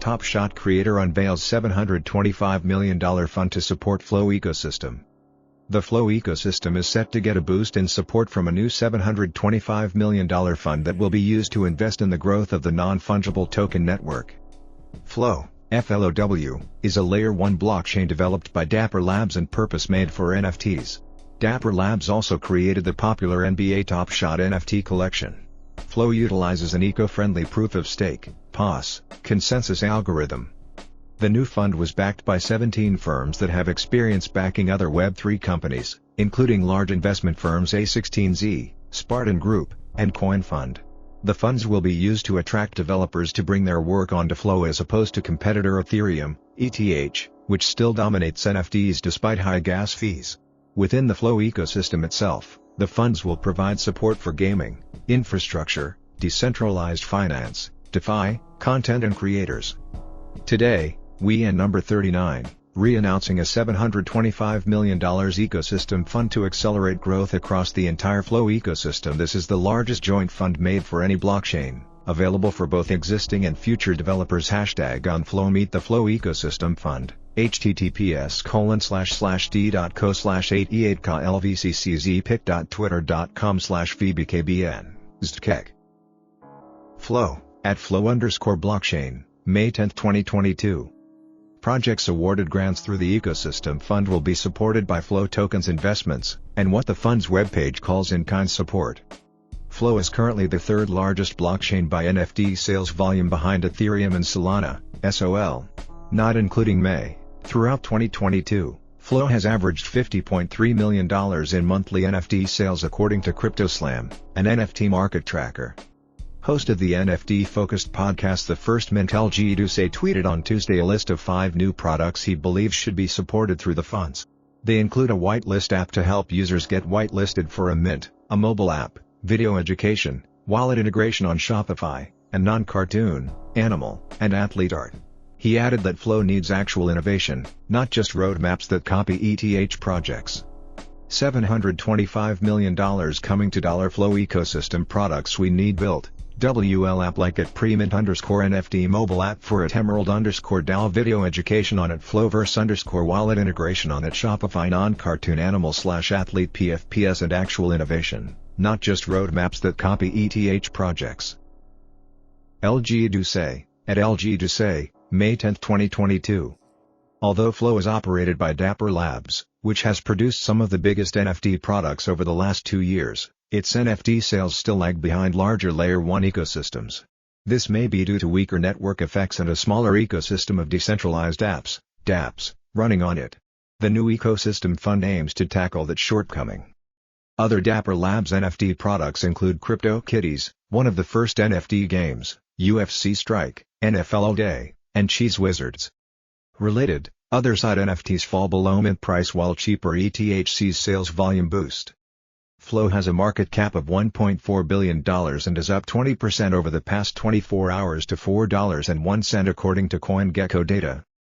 Top Shot creator unveils $725 million fund to support Flow ecosystem. The Flow ecosystem is set to get a boost in support from a new $725 million fund that will be used to invest in the growth of the non-fungible token network. Flow, FLOW, is a Layer 1 blockchain developed by Dapper Labs and purpose-made for NFTs. Dapper Labs also created the popular NBA Top Shot NFT collection. Flow utilizes an eco-friendly proof-of-stake (POS) consensus algorithm. The new fund was backed by 17 firms that have experience backing other Web3 companies, including large investment firms A16Z, Spartan Group, and CoinFund. The funds will be used to attract developers to bring their work onto Flow as opposed to competitor Ethereum, ETH, which still dominates NFTs despite high gas fees. Within the Flow ecosystem itself, the funds will provide support for gaming, infrastructure, decentralized finance, DeFi, content and creators. Today, we and number 39, re-announcing a $725 million ecosystem fund to accelerate growth across the entire Flow ecosystem. This is the largest joint fund made for any blockchain, available for both existing and future developers. #OnFlow Meet the Flow Ecosystem Fund, https://d.co/88klvcczpic.twitter.com/vbkbn, zdkek. Flow, @flow_blockchain, May 10, 2022. Projects awarded grants through the ecosystem fund will be supported by Flow Tokens investments, and what the fund's webpage calls in-kind support. Flow is currently the third largest blockchain by NFT sales volume behind Ethereum and Solana, SOL. Not including May, throughout 2022, Flow has averaged $50.3 million in monthly NFT sales according to CryptoSlam, an NFT market tracker. Host of the NFT-focused podcast The First Mint, LG Duce, tweeted on Tuesday a list of 5 new products he believes should be supported through the funds. They include a whitelist app to help users get whitelisted for a mint, a mobile app, video education, wallet integration on Shopify, and non-cartoon, animal, and athlete art. He added that Flow needs actual innovation, not just roadmaps that copy ETH projects. $725 million coming to $Flow ecosystem products we need built. WL app like at @Premint_NFT mobile app for @Emerald_DAO video education on @Flowverse_wallet integration on Shopify non-cartoon animal/athlete PFPS and actual innovation, not just roadmaps that copy ETH projects. LG Duce, @LG Duce, May 10, 2022. Although Flow is operated by Dapper Labs, which has produced some of the biggest NFT products over the last 2 years, its NFT sales still lag behind larger Layer 1 ecosystems. This may be due to weaker network effects and a smaller ecosystem of decentralized apps, dApps, running on it. The new ecosystem fund aims to tackle that shortcoming. Other Dapper Labs NFT products include CryptoKitties, one of the first NFT games, UFC Strike, NFL All Day, and Cheese Wizards. Related, other side NFTs fall below mint price while cheaper ETH sees sales volume boost. Flow has a market cap of $1.4 billion and is up 20% over the past 24 hours to $4.01 according to CoinGecko data.